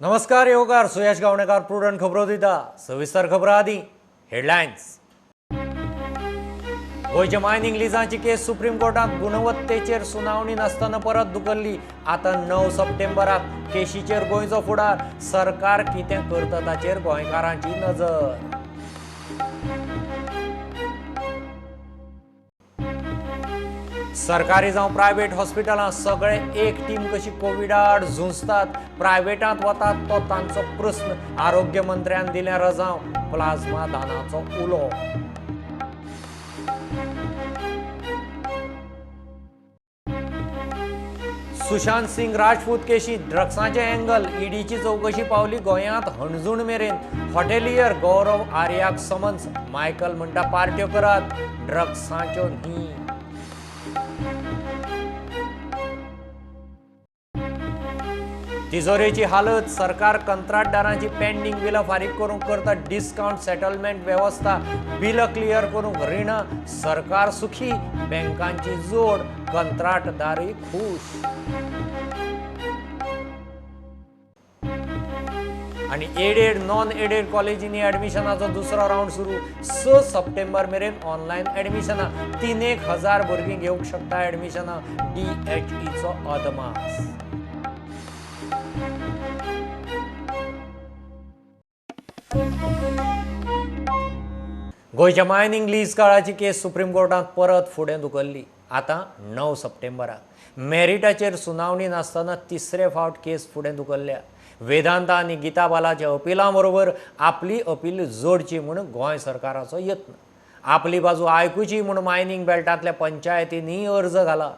नमस्कार येवकार सुयश गावणेकार प्रुडंट खबरो दिता सविस्तर खबरां आदी हेडलायन्स। गोयच्या मायनिंग लिजांची केस सुप्रीम कोर्टात गुणवत्तेचेर सुनावणी नासतना परत धुकल्ली। आता 9 सप्टेंबराक केशीचेर गोंयचो फुडार, सरकार कितें करता ताचेर गोंयकारांची नजर। सरकारी जावं प्रायव्हेट हॉस्पिटलां सगळे एक टीम कशी कोविडा आड झुंजतात, प्रायव्हेटांत वतात तो तांचो प्रस्न। आरोग्य मंत्र्यान दिलें रजाव प्लाझ्मा दानाचो उलो। सुशांत सिंग राजपूत केशी ड्रग्साचे एंगल, ईडीची चौकशी पावली गोंयांत हणजूण मेरेन। हॉटेलियर गौरव आर्याक समन्स, मायकल म्हणटा पार्ट्यो करात, ड्रग्साच्यो न्ही। तिजोरेची हालत, सरकार कंत्राटदारांची पेंडिंग बिलां फारीक करूंक करता डिस्काउंट सेटलमेंट व्यवस्था, बिलां क्लियर करूंक रिणां, सरकार सुखी, बँकांची जोड, कंत्राटदारय खूश। आनी एडेड नॉन एडेड कॉलेजींनी एडमिशनाचो दुसरो राउंड सुरू। 6 सप्टेंबर मेरेन ऑनलायन एडमिशनां, 3,000 भुरगीं घेवंक शकता एडमिशनां, DHEचो अदमास। गोयच्या मायनिंग लीज काळाची केस सुप्रीम कोर्टात परत फुडें धुकल्ली। आता 9 सप्टेंबराक मेरिटाचेर सुनावणी नासतना तिसरे फावट केस फुडें धुकल्ल्या। वेदांता आनी गीता बालाच्या अपिलां बरोबर आपली अपील जोडची म्हूण गोंय सरकाराचो यत्न। आपली बाजू आयकुची म्हूण मायनिंग बेल्टांतल्या पंचायतींनी अर्ज घाला।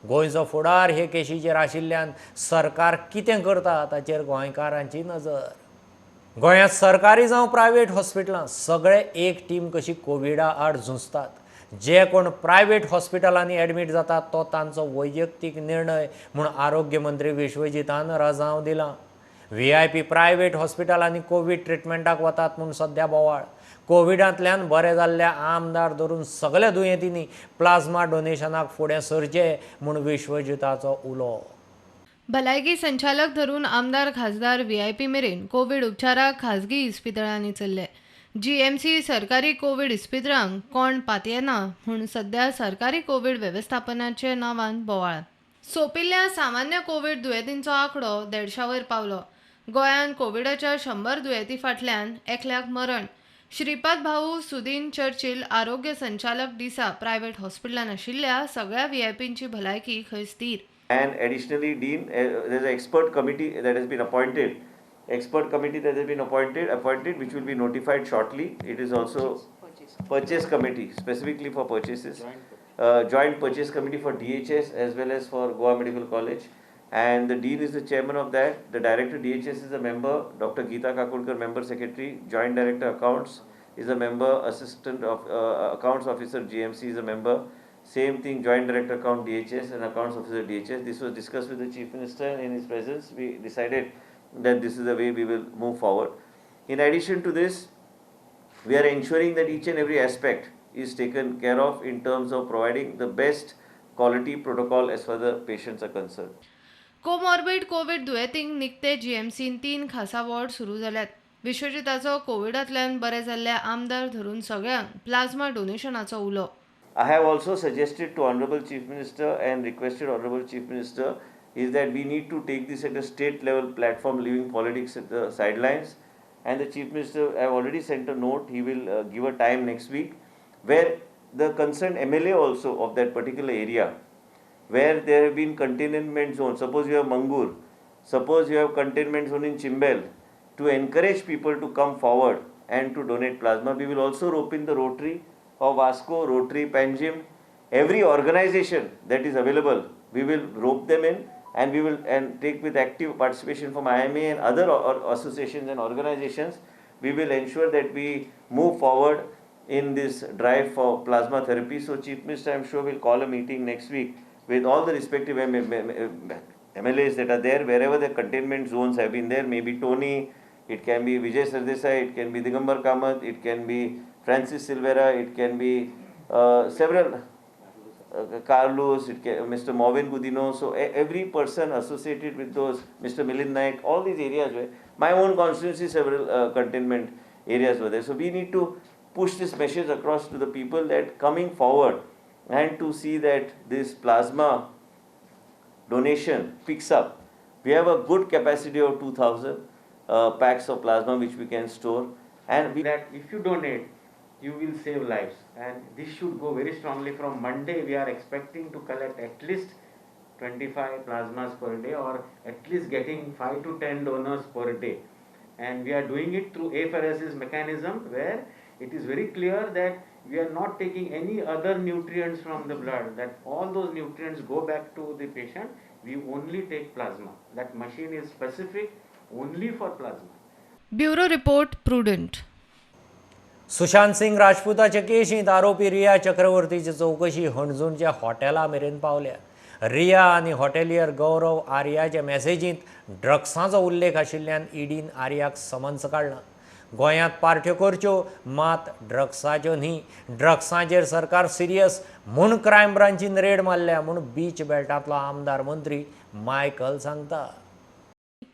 गोंयचो फुडार हे केशीचेर आशिल्ल्यान सरकार कितें करता ताचेर गोंयकारांची नजर। गोंयांत सरकारी जावं प्रायव्हेट हॉस्पिटलां सगळे एक टीम कशी कोविडा आड झुंजतात। जे कोण प्रायव्हेट हॉस्पिटलांनी एडमीट जातात तो तांचो वैयक्तीक निर्णय म्हूण आरोग्य मंत्री विश्वजितान राजाव दिलां। VIP प्रायव्हेट हॉस्पिटलांनी कोविड ट्रिटमेंटाक वतात म्हूण सध्या बोवाळ। कोविडांतल्यान बरे जाल्ल्या आमदार धरून सगळ्या दुयेंतींनी प्लाझ्मा डोनेशनाक फुडें सरचे म्हूण विश्वजिताचो उलो। भलायकी संचालक धरून आमदार खासदार VIP मेरेन कोविड उपचाराक खाजगी इस्पितळांनी चल्ले। GMC सरकारी कोविड इस्पितळांक कोण पातयेना म्हूण सध्या सरकारी कोविड वेवस्थापनाचे नांवान बोवाळ। सोंपिल्ल्या सामान्य कोविड दुयेंतींचो आंकडो 150 वयर पावलो। गोंयांत कोविडाच्या 100 दुयेंती फाटल्यान एकल्याक मरण। श्रीपाद भाऊ सुदीन चर्चिल आरोग्य संचालक दिसा प्रायव्हेट हॉस्पिटलांत आशिल्ल्या सगळ्या VIPंची भलायकी खंय स्थिर। And additionally, Dean, there's an expert committee that has been appointed. Appointed, which will be notified shortly. It is also purchase committee, specifically for purchases. Joint purchase committee for DHS as well as for Goa Medical College. And the Dean is the chairman of that. The director DHS is a member. Dr. Geeta Kakurkar, member secretary. Joint director accounts is a member. Assistant of accounts officer GMC is a member. Same thing, joint director account DHS and accounts officer DHS. This was discussed with the chief minister in his presence. We decided that this is the way we will move forward. In addition to this, we are ensuring that each and every aspect is taken care of in terms of providing the best quality protocol as far as the patients are concerned. Comorbid covid दुयेंतींक निखते GMCन 3 खासा ward सुरू जाल्यात। विश्वजिताचो कोविडांतल्यान बरे जाल्ल्या आमदार धरून सगळ्यांक प्लाझ्मा डोनेशनाचो उलो। I have also suggested to Honorable Chief Minister and requested Honorable Chief Minister is that we need to take this at a state level platform, leaving politics at the sidelines. And the Chief Minister, I have already sent a note, he will give a time next week where the concerned MLA also of that particular area, where there have been containment zones, suppose you have Mangur, suppose you have containment zone in Chimbel, to encourage people to come forward and to donate plasma. We will also rope in the Rotary of Vasco, Rotary, Panjim, every organization that is available, we will rope them in and we will take with active participation from IMA and other associations and organizations. We will ensure that we move forward in this drive for plasma therapy. So Chief Minister, I'm sure, will call a meeting next week with all the respective MLAs that are there, wherever the containment zones have been there, maybe Tony, it can be Vijay Sardesai, it can be Digambar Kamath, it can be Francis Silvera, it can be several Carlos, Mr. Morvin Gudino, so every person associated with those, Mr. Milind Naik, all these areas were, my own constituency, several containment areas were there. So we need to push this message across to the people that coming forward and to see that this plasma donation picks up. We have a good capacity of 2,000 packs of plasma which we can store, and that if you donate, you will save lives, and this should go very strongly. From Monday, we are expecting to collect at least 25 plasmas per day, or at least getting 5 to 10 donors per day, and we are doing it through apheresis mechanism, where it is very clear that we are not taking any other nutrients from the blood, that all those nutrients go back to the patient. We only take plasma. That machine is specific only for plasma. Bureau report Prudent. Sushant Singh राजपूताचे केशींत आरोपी रिया चक्रवर्तीची चौकशी हणजूणच्या हॉटेला मेरेन पावल्या. रिया आनी hotelier गौरव आर्याच्या मॅसेजींत ड्रग्सांचो उल्लेख आशिल्ल्यान ईडीन आर्याक summons काडला. गोंयांत पार्ट्यो करच्यो मात ड्रग्साच्यो न्ही. ड्रग्सांचेर सरकार सिरियस म्हूण क्रायम ब्रांचीन रेड मारल्या म्हूण बीच बेल्टांतलो आमदार मंत्री मायकल सांगता.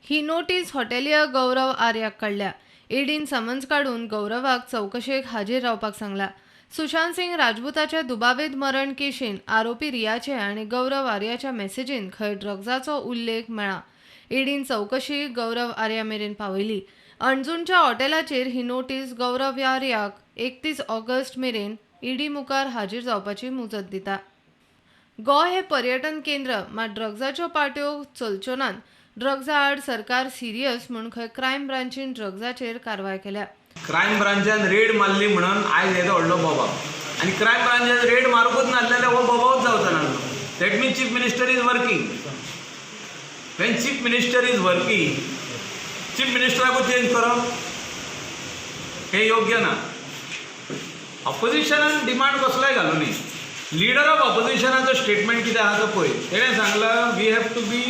ही नोटीस हॉटेलियर गौरव आर्याक काडल्या. ईडीन समन्स काढून गौरवाक चौकशेक हाजीर रावपाक सांगला. सुशांत सिंग राजपूताच्या दुबावीत मरण केशीन आरोपी रियाचे आनी गौरव आर्याच्या मॅसेजीन खंय ड्रग्साचो उल्लेख मेळ्ळा. ईडीन चौकशी गौरव आर्या मेरेन पावयली. अणजूणच्या हॉटेलाचेर ही नोटीस गौरव आर्याक 31 ऑगस्ट मेरेन ईडी मुखार हाजीर जावपाची मुजत दिता. गोंय हे पर्यटन केंद्र, मात ड्रग्साच्यो पार्ट्यो चलच्यो नात. ड्रग्सा आड सरकार सिरियस म्हूण खंय क्रायम ब्रांचीन ड्रग्साचेर कारवाय केल्या. क्रायम ब्रांचान रेड मारली म्हणून आयज येता व्हडलो बोबाव, आनी क्रायम ब्रांचान रेड मारूकूच नासलेल्यार हो बोबावूच जावचो नासलो. That means chief minister is working. When chief minister is working, chief मिनिस्टराकूच चेंज करप हें योग्य ना. ऑपोजिशनान डिमांड कसलोय घालूं न्ही. लिडर ऑफ ऑपोजिशनाचो स्टेटमेंट कितें आहा तो पळय. तेणें सांगलां we have to be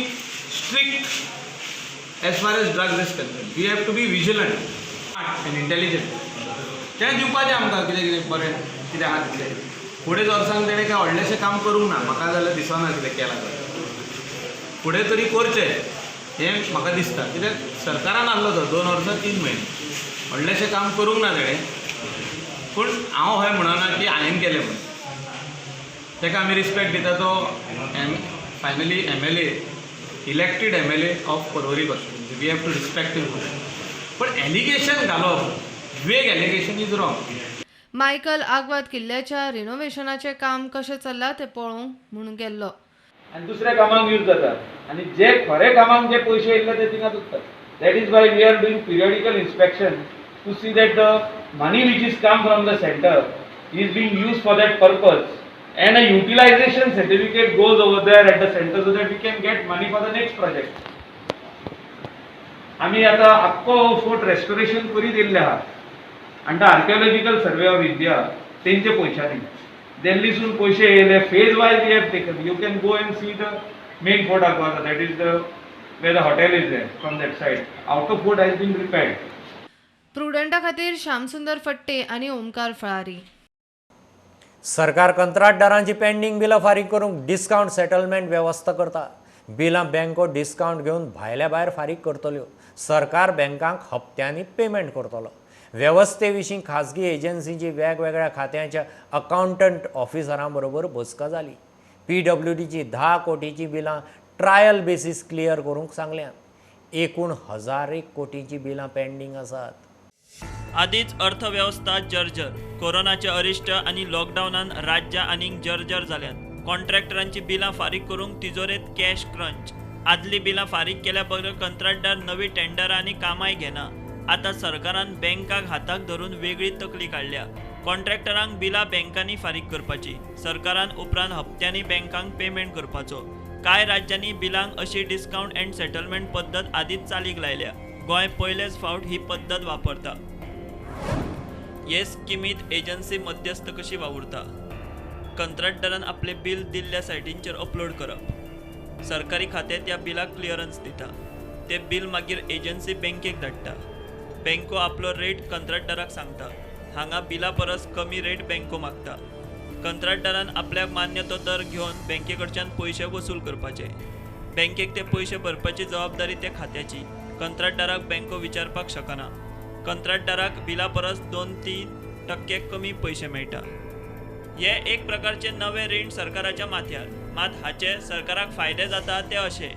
strict as far as drugs is concerned. We have to be vigilant and intelligent. तें दिवपाचें आमकां कितें कितें बरें कितें आहा तितलें. फुडें वर्सांक तेणें काय व्हडलेंशें काम करूंक ना. म्हाका जाल्यार दिसना कितें केलां तें. फुडें तरी करचें हें म्हाका दिसता. कित्याक सरकारान आहलो तो 2 वर्सां 3 म्हयने व्हडलेंशें काम करूंक ना तेणें. पूण हांव हय म्हणना की हांवें केलें म्हणून. ताका आमी रिस्पेक्ट दिता. तो finally MLA, elected MLA of Parvari constituency. We have to respect him. पण एलिगेशन घालप, वेग allegation is wrong. Michael Aguada किल्ल्याच्या रिनोव्हेशनाचें काम कशें चल्लां तें पळोवंक म्हूण गेल्लो. आणि दुसऱ्या कामाक यूज जाता, आणि जे खरे कामाक जे पयशे येयल्ले ते थिंगाच उत्तात. That is why we are doing periodical inspection to see that the money which is come from the centre is being used for that purpose, and a utilization certificate goes over there at the center so that we can get money for the next project. आम्ही आता आख्खो fort restoration करीत येयल्ले आहात. आनी archaeological survey of India तेंचे पयशांनी दिल्लीसून पयशे येयले. Phase wise we have taken. You can go and see the main fort Aguada. That is the where the hotel is there from that side. Outer fort has been repaired. प्रुडंटा खातीर श्यामसुंदर फट्टे आनी ओमकार फळारी. सरकार कंत्राटदारांची पेंडींग बिलां फारीक करूंक डिस्कावंट सेटलमेंट वेवस्था करता. बिलां बँको डिस्कावंट घेवन भायल्या भायर फारीक करतल्यो. सरकार बँकांक हप्त्यांनी पेमेंट करतलो. वेवस्थे विशीं खाजगी एजन्सीची वेगवेगळ्या खात्यांच्या अकावंटंट ऑफिसरां बरोबर बसका जाली. PWDची 10 कोटीची बिलां ट्रायल बेसीस क्लियर करूंक सांगल्यात. एकूण 1001 कोटीची बिलां पेंडींग आसात. आदीच अर्थव्यवस्था जर्जर. कोरोनाचे अरिश्ट आनी लॉकडावनान राज्य आनीक जर्जर जाल्यात. कॉन्ट्रॅक्टरांची बिलां फारीक करूंक तिजोरेंत कॅश क्रंच. आदली बिलां फारीक केल्या बगर कंत्राटदार नवी टेंडरां आनी कामाय घेना. आतां सरकारान बँकाक हाताक धरून वेगळी तकली काडल्या. कॉन्ट्रॅक्टरांक बिलां बँकांनी फारीक करपाची. सरकारान उपरांत हप्त्यांनी बँकांक पेमेंट करपाचो. कांय राज्यांनी बिलांक अशी डिस्कावंट अँड सेटलमेंट पद्दत आदींच चालीक लायल्या. गोंय पयलेच फावट ही पद्दत वापरता. हे स्किमीत एजन्सी मध्यस्थ कशी वावुरता. कंत्राटदारान आपले बिल दिल्ल्या सायटींचेर अपलोड करप. सरकारी खातें त्या बिलाक क्लियरन्स दिता. ते बिल मागीर एजन्सी बँकेक धाडटा. बँको आपलो रेट कंत्राटदाराक सांगता. हांगा बिला परस कमी रेट बँको मागता. कंत्राटदारान आपल्याक मान्य तो दर घेवन बँकेकडच्यान पयशे वसूल करपाचे. बँकेक ते पयशे भरपाची जबाबदारी ते खात्याची. कंत्राटदाराक बँको विचारपाक शकना. कंत्राटदाराक बिला परस 2-3% कमी पयशे मेळटा. हे एक प्रकारचे नवे रीण सरकाराच्या माथ्यार. मात हाचे सरकाराक फायदे जाता ते अशे.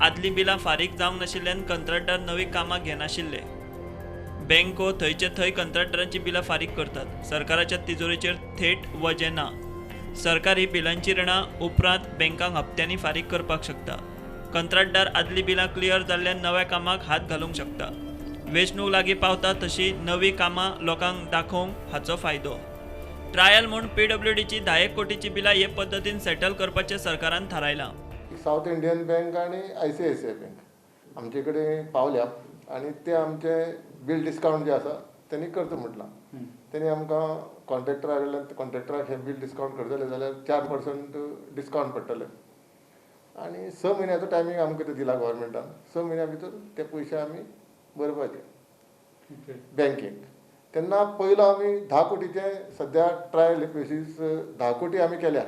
आदली बिलां फारीक जावंक नाशिल्ल्यान कंत्राटदार नवी कामां घेनाशिल्ले. बँको थंयचे थंय कंत्राटदारांची बिलां फारीक करतात. सरकाराच्या तिजोरीचेर थेट वजें ना. सरकार ही बिलांची रिणां उपरांत बँकांक हप्त्यांनी फारीक करपाक शकता. कंत्राटदार आदली बिलां क्लियर जाल्ल्यान नव्या कामाक हात घालूंक शकता. वेंचणूक लागीं पावता तशी नवी कामां लोकांक दाखोवंक हाचो फायदो. ट्रायल म्हूण PWDची 10 कोटीची बिलां हे पद्दतीन सेटल करपाचें सरकारान थारायलां. साऊथ इंडियन बँक आणि ICICI बँक आमचे कडेन पावल्या आणि ते आमचे बिल डिस्काउंट जे आसा त्यांनी करता म्हटलां. त्यांनी आमकां कॉन्ट्रॅक्टरा कडल्यान कॉन्ट्रॅक्टराक हे बिल डिस्काउंट करतले जाल्यार 4% डिस्काउंट पडटले आणि 6 म्हयन्याचो टायमींग आमकां ते दिला गव्हर्मेंटान. 6 म्हयन्या भितर ते पयशे आमी भरपाचे बँकेक. तेन्ना पयलो आमी 10 कोटीचे सद्या ट्रायल बेसीस 10 कोटी आमी केल्या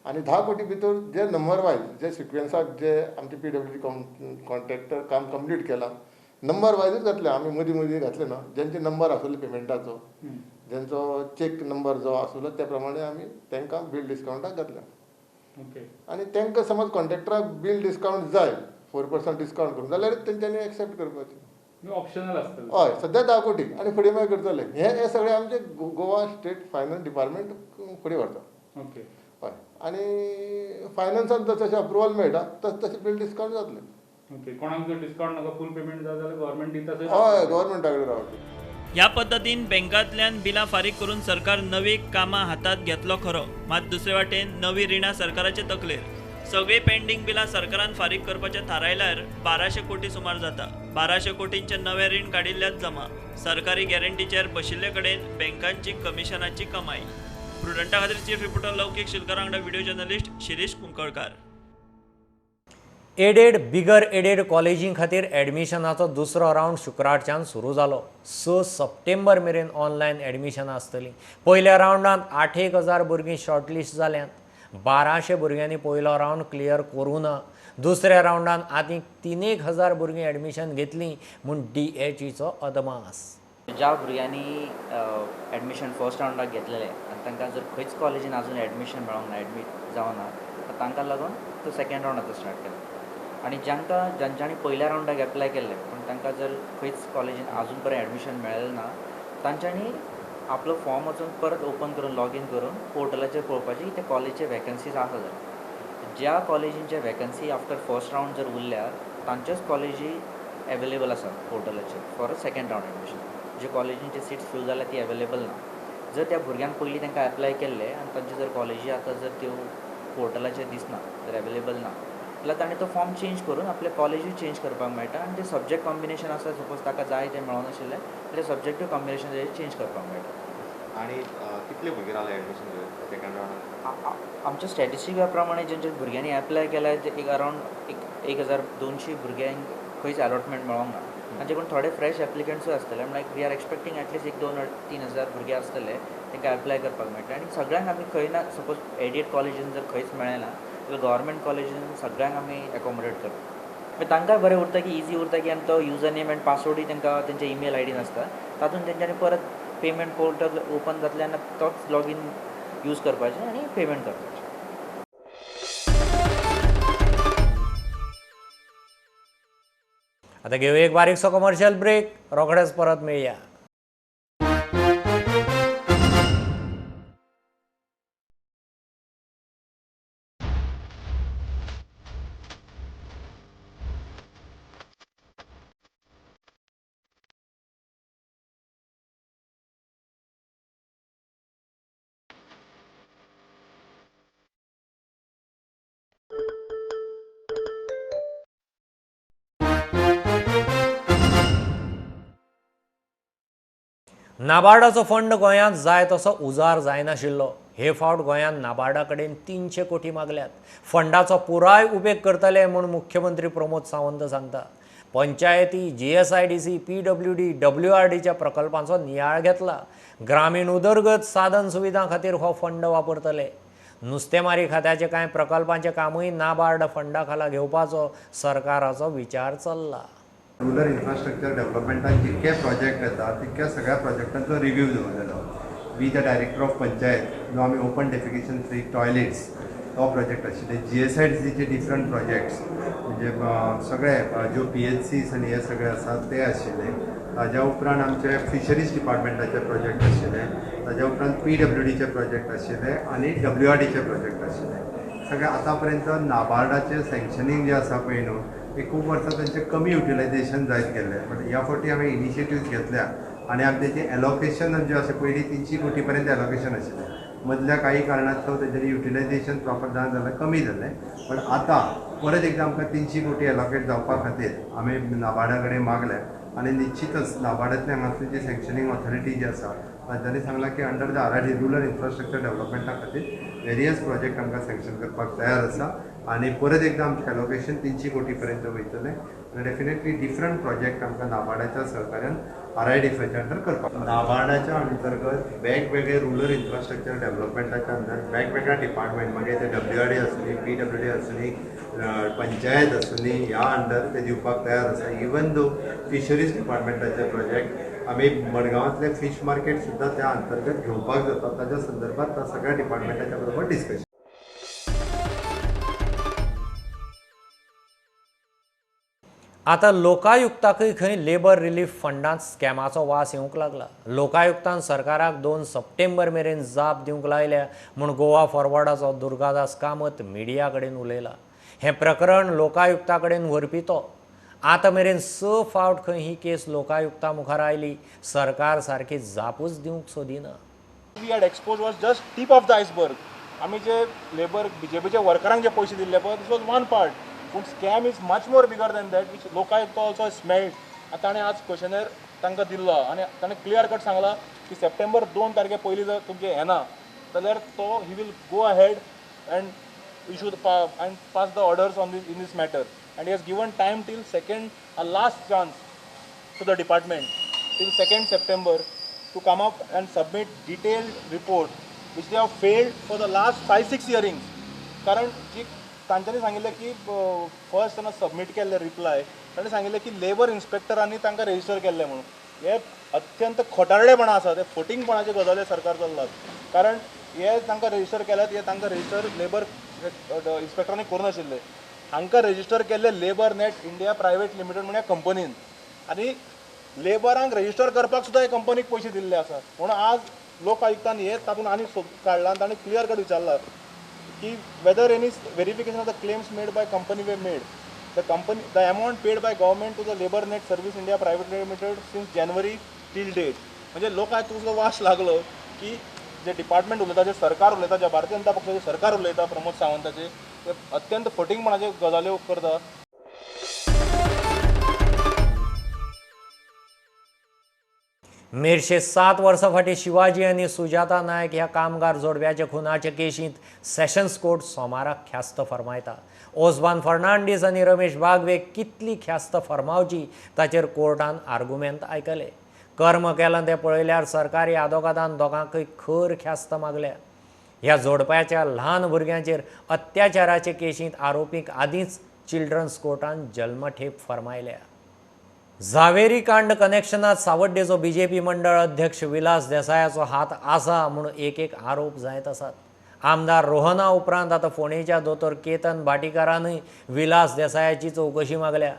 आणि 10 कोटी भितर जे नंबर वायज जे सिक्वेन्साक जे आमचे PWD कॉन्ट्रॅक्टर काम कंप्लीट केलां नंबर वायजूच घातले. आमी मदीं घातले ना. ज्यांचे नंबर आसले पेमेंटाचो ज्यांचो चेक नंबर जो आसलो त्या प्रमाणे आमी तांकां बिल डिस्काउंटाक घातल्या. आणि तांकां समज कॉन्ट्रॅक्टराक बिल डिस्काउंट जाय 4% डिस्काउंट करून जाल्यार तेंच्यांनी एक्सेप्ट करपाचें. ऑप्शनल असतं. हय सद्या 10 कोटी आणि फुडें मागीर करतले. हे सगळे आमचे गोवा स्टेट फायनान्स डिपार्टमेंट फुडें व्हरता. ओके. हय आणि फायनान्सान जशें अप्रुवल मेळटा तशें बिल डिस्काउंट जातलें. ओके. कोणाक जर डिस्काउंट नाका फूल पेमेंट जाय जाल्यार गव्हर्मेंट दिता. हय गव्हर्मेंटा कडेन रावता. ह्या पद्दतीन बँकांतल्यान बिलां फारीक करून सरकार नवी कामां हातात घेतलो खरो. मात दुसरे वाटेन नवी रिणां सरकाराचे तकलेर. सगळी पेंडींग बिलां सरकारान फारीक करपाचें थारायल्यार 1200 कोटी सुमार जाता. 1200 कोटींचे नवे रीण काडिल्ल्यात जमा. सरकारी गॅरंटीचेर बशिल्ले कडेन बँकांची कमिशनाची कमाई. प्रुडंटा खातीर चीफ रिपोर्टर लौकीक शिलकार वांगडा video journalist Shirish Kunkalkar. Aided बिगर एडेड कॉलेजीं खातीर एडमिशनाचो दुसरो रावंड शुक्रारच्यान सुरू जालो. 6 सप्टेंबर मेरेन ऑनलायन एडमिशनां आसतलीं. पयल्या रावंडांत 8,000 भुरगीं शॉर्टलिस्ट जाल्यांत. 1200 भुरग्यांनी पयलो रावंड क्लियर करूं ना. दुसऱ्या रावंडांत आनीक 3,000 भुरगीं एडमिशन घेतलीं म्हूण DHEचो अदमास. ज्या भुरग्यांनी एडमिशन फर्स्ट रावंडाक घेतलेले आनी तांकां जर खंयच कॉलेजीन आजून एडमिशन मेळोंक ना एडमीट जावना तांकां लागून तो सेकंड रावंडाचो स्टार्ट केला. आनी ज्यांच्यांनी पयल्या रावंडाक एप्लाय केल्ले पूण तांकां जर खंयच कॉलेजीन आजून पर्यंत एडमिशन मेळ्ळेलें ना तांच्यांनी आपलो फॉर्म वचून परत ओपन करून लॉगीन करून पोर्टलाचेर पळोवपाची की ते कॉलेजचे वॅकन्सीज आसा जाल्यार. ज्या कॉलेजींचे वॅकन्सी आफ्टर फर्स्ट रावंड जर उरल्यार तांच्योच कॉलेजी एवेलेबल आसा पोर्टलाचेर फॉर सेकंड रावंड एडमिशन. जे कॉलेजींचे सीट्स फील जाल्यार ती एवेलेबल ना. जर त्या भुरग्यांक पयलीं तांकां एप्लाय केल्ले आनी तांचे जर कॉलेजी आतां जर त्यो पोर्टलाचेर दिसना जर एवेलेबल ना जाल्यार ताणें तो फॉर्म चेंज करून आपले कॉलेजूय चेंज करपाक मेळटा. आनी जे सब्जेक्ट कॉम्बिनेशन आसा सपोज ताका जाय तें मेळनाशिल्लें जाल्यार सब्जेक्टीव कॉम्बिनेशन तेजें चेंज करपाक मेळटा. आणि कितले भुरगे रावले एडमिशन सेकंड रावंडाक? आमच्या स्टॅटिस्टिका प्रमाणे ज्यांच्या भुरग्यांनी एप्लाय केल्या ते एक अरावंड 1,200 भुरग्यांक खंयच अलॉटमेंट मेळोंक ना. तांचे कडेन थोडे फ्रेश एप्लिकंट्सूय आसतले. लायक वी आर एक्सपेक्टींग एटलीस्ट 1,000-2,000-3,000 भुरगे आसतले तांकां एप्लाय करपाक मेळटा. आनी सगळ्यांक आमी खंय ना सपोज एडेड कॉलेजीन जर खंयच मेळ्ळें ना जाल्यार गव्हर्मेंट कॉलेजीन सगळ्यांक आमी एकोमोडेट करता. तांकांय बरें उरता की इजी उरता की आनी तो युजर नेम एंड पासवर्डूय तांकां तेंच्या ईमेल आयडीन आसता. तातूंत तेंच्यांनी परत पेमेंट पोर्टल ओपन जातल्यान तोच लॉगीन यूज करपाचें आनी पेमेंट करपाचें. आतां घेवया एक बारीकसो कमर्शियल ब्रेक. रोखडेच परत मेळया. नाबार्डाचो फंड गोंयांत जाय तसो उजार जायनाशिल्लो. हे फावट गोंयांत नाबार्डा कडेन 300 कोटी मागल्यात. फंडाचो पुराय उपेग करतले म्हूण मुख्यमंत्री प्रमोद सावंत सांगता. पंचायती, GSIDC, PWD, WRDच्या प्रकल्पांचो नियाळ घेतला. ग्रामीण उदरगत साधन सुविधां खातीर हो फंड वापरतले. नुस्तेमारी खात्याचे कांय प्रकल्पांचे कामूय नाबार्ड फंडा खाला घेवपाचो सरकाराचो विचार चल्ला. रुरल इन्फ्रास्ट्रक्चर डेव्हलपमेंटान जितके प्रोजेक्ट येतात तितक्या सगळ्या प्रोजेक्टांचो रिव्ह्यू दवरलेलो. We the director of panchayat जो आमी ओपन डेफिकेशन फ्री टॉयलेट्स तो प्रोजेक्ट आशिल्ले. GSIDCचे डिफरंट प्रोजेक्ट्स म्हणजे सगळे ज्यो PHCs आनी हे सगळे आसात ते आशिल्ले. ताज्या उपरांत आमचे फिशरीज डिपार्टमेंटाचे प्रोजेक्ट आशिल्ले. ताज्या उपरांत PWDचे प्रोजेक्ट आशिल्ले आनी WRDचे प्रोजेक्ट आशिल्ले. सगळे आतां पर्यंत नाबार्डाचे सँक्शनींग जे आसा पळय न्हू ते खूब वर्सां तांचें कमी युटिलायझेशन जायत गेल्लें. बट ह्या फावटी हांवें इनिशिएटिव्स घेतल्या आनी आमी तेजें एलोकेशन जें अशें पयलीं 300 कोटी पर्यंत एलोकेशन आशिल्लें. मदल्या काही कारणांतलो तेजें युटिलायझेशन प्रॉपर जावन जाल्यार कमी जालें. पण आतां परत एकदां आमकां 300 कोटी एलोकेट जावपा खातीर आमी नाबार्डा कडेन मागल्या आनी निश्चितच नाबार्डांतली हांगासरली जी सँक्शनींग ऑथॉरिटी जी आसा तांच्यांनी सांगलां की under the RRD rural infrastructure डेव्हलपमेंटा खातीर वेरियस प्रोजेक्ट आमकां सँक्शन करपाक तयार आसा आनी परत एकदां आमचें एलोकेशन 300 कोटी पर्यंत वयतलें आनी डेफिनेटली डिफरंट प्रोजेक्ट आमकां नाबार्डाच्या सहकार्यान RIDFच्या अंडर करपाक. नाबार्डाच्या अंतर्गत वेगवेगळे रुरल इन्फ्रास्ट्रक्चर डेव्हलपमेंटाच्या अंडर वेगवेगळ्या डिपार्टमेंट मागीर ते WRD आसली, PWD आसली, पंचायत आसली ह्या अंडर ते दिवपाक तयार आसा. इवन दो फिशरीज डिपार्टमेंटाचे प्रोजेक्ट आमी मडगांवांतले फीश मार्केट सुद्दां त्या अंतर्गत घेवपाक जाता. ताच्या संदर्भात त्या सगळ्या डिपार्टमेंटाच्या बरोबर डिस्कशन. आतां लोकायुक्ताकय खंय लेबर रिलीफ फंडांत स्कॅमाचो वास येवंक लागला. लोकायुक्तान सरकाराक 2 सप्टेंबर मेरेन जाप दिवंक लायल्या म्हूण गोवा फॉरवर्डाचो दुर्गादास कामत मिडिया कडेन उलयला. हें प्रकरण लोकायुक्ता कडेन व्हरपी तो. आतां मेरेन 6 फावट खंय ही केस लोकायुक्ता मुखार आयली. सरकार सारकी जापूच दिवंक सोदिना. We had expose was just tip of the iceberg. आमी जे लेबर BJPच्या वर्करांक जे पयशे दिल्ले पळय दिस वॉज वन पार्ट. पूण scam is much more bigger than that which लोकायुक्ता ऑल्सो स्मेल्ड. आतां ताणें आज क्वेश्चनर तांकां दिल्लो आनी ताणें क्लियर कट सांगला की सप्टेंबर 2 तारखे पयलीं जर तुमचें येना जाल्यार तो he will go ahead and issue and pass the orders on in this matter. And he has given time till second a last chance to the department till 2 September to come up and submit detailed report which they have failed for the last 5-6 hearings. कारण जी तांच्यांनी सांगिल्लें की first तेन्ना submit केल्ले reply ताणें सांगिल्लें की लेबर इन्स्पेक्टरांनी तांकां रेजिस्टर केल्लें म्हणून. हे अत्यंत खोटारडेपणां आसा. ते फोटिंगपणाचे गजाली सरकार चल्लात. कारण हे तांकां रेजिस्टर केल्यात हे तांकां रेजिस्टर लेबर इन्स्पेक्टरांनी करूं नाशिल्ले. हांकां रेजिस्टर केल्ले labour net India private limited म्हण ह्या कंपनीन आनी लेबरांक रेजिस्टर करपाक सुद्दां हे कंपनीक पयशे दिल्ले आसा. म्हणून आज लोक आयुक्तान हे तातूंत आनी काडला आनी ताणें क्लियर कट विचारला की whether any verification of the claims made by company were made. The amount paid by government to the Labour Net Service India Private Limited since January till date. म्हणजे लोक आज तुजो वास लागलो की जे डिपार्टमेंट उलयता जे सरकार उलयता जे भारतीय जनता पक्षाचे सरकार उलयता प्रमोद सावंताचे ते अत्यंत फटींगपणाचे गजाल्यो करता. मेरशे 7 वर्सां फाटीं शिवाजी आनी सुजाता नायक ह्या कामगार जोडव्याच्या खुनाचे केशींत सेशन्स कोर्ट सोमाराक ख्यास्त फर्मायता. ओस्मान फर्नांडीस आनी रमेश बागवे कितली ख्यास्त फर्मावची ताचेर कोर्टान आर्ग्युमेंट आयकले. कर्म केलां तें पळयल्यार सरकारी आदोगादान दोगांकय खर ख्यास्त मागल्या. ह्या जोडप्याच्या ल्हान भुरग्यांचेर अत्याचाराचे केशींत आरोपीक आदींच चिल्ड्रन्स कोर्टान जल्मठेप फर्मायल्या. झावेरी कांड कनेक्शनात सावड्डेचो BJP मंडळ अध्यक्ष विलास देसायाचो हात आसा म्हूण एक आरोप जायत आसात. आमदार रोहना उपरांत आतां फोंडेच्या दोतोर केतन भाटीकारानूय विलास देसायाची चवकशी मागल्या.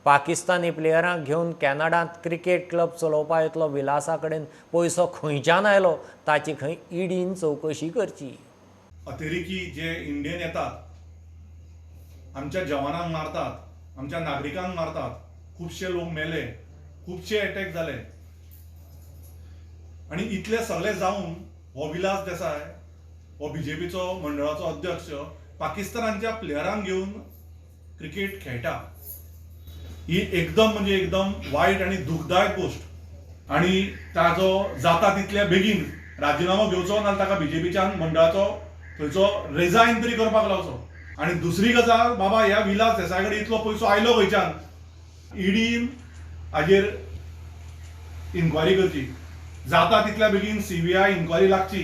पाकिस्तानी प्लेयरांक घेवन कॅनडांत क्रिकेट क्लब चलोवपा येतलो विलासा कडेन पयसो खंयच्यान आयलो ताची खंय ईडीन चवकशी करची. अतिरेकी जे इंडियेन येतात आमच्या जवानांक मारतात, आमच्या नागरिकांक मारतात, खुबशे लोक मेले, खुबशे अटॅक जाले आणि इतले सगळे जावन हो विलास देसाय हो BJPचो मंडळाचो अध्यक्ष पाकिस्तानाच्या प्लेयरांक घेवन क्रिकेट खेळटा. ही एकदम म्हणजे एकदम वायट आणि दुखदायक गोष्ट आणि ताजो जाता तितल्या बेगीन राजीनामो घेवचो ना ताका BJPच्या मंडळाचो थंयचो रिजायन तरी करपाक लावचो. आणि दुसरी गजाल बाबा ह्या विलास देसाय कडेन इतलो पयसो आयलो खंयच्यान ईडीन हाजेर इन्क्वायरी करची, जाता तितल्या बेगीन CBI इन्क्वायरी लागची.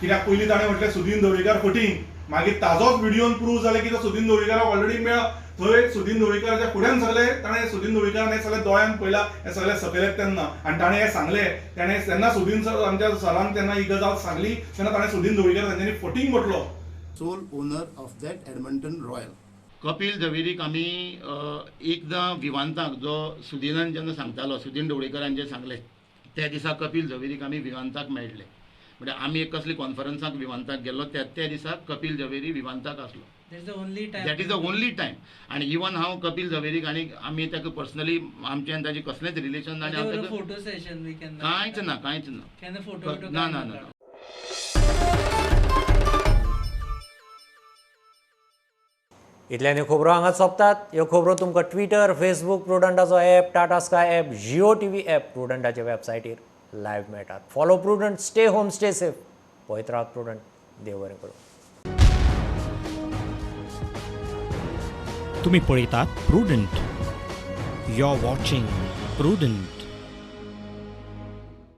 कित्याक पयलीं ताणें म्हटलें सुदीन ढवळीकार फटींग, मागीर ताजोच व्हिडिओन प्रूव जालें की तो सुदीन ढवळीकाराक ऑलरेडी मेळ्ळा. थंय सुदीन ढवळीकाराच्या फुड्यान सगळें ताणें सुदीन ढवळीकारान हें सगळें दोळ्यान पळयलां, हें सगळें सकयलें तेन्ना, आनी ताणें हें सांगलें. ताणें जेन्ना सुदीन सर आमच्या सरान तेन्ना ही गजाल सांगली तेन्ना ताणें सुदीन ढवळीकार तांच्यांनी फटींग म्हटलो. Sole owner of that Edmonton royal. Kapil झवेरीक आमी एकदां विवांताक जो सुदिनान जेन्ना सांगतालो, सुदीन ढवळीकरान जें सांगलें त्या दिसा कपिल झवेरीक आमी विवांताक मेळ्ळे. म्हणजे आमी एक कसली कॉन्फरन्साक विवांताक गेल्लो, त्या दिसा कपिल झवेरी विवांताक आसलो. That is the only time. आनी इवन हांव कपिल झवेरीक आनी आमी ताका पर्सनली आमचें आनी ताजें कसलेंच रिलेशन ना. आनी हांव ताका फोटो सेशन कांयच ना. ना. इतल्यानी खबरो हांगा सोंपतात. ह्यो खबरो तुमकां ट्विटर, फेसबूक, प्रुडंटाचो app, Tata Sky app, Jio TV app, प्रुडंटाच्या वेबसायटीर लायव्ह मेळटात. Follow Prudent, stay home, stay safe. पळयत रावत प्रुडंट. देव बरें करूं. तुम्ही पळयतात Prudent. You are watching prudent.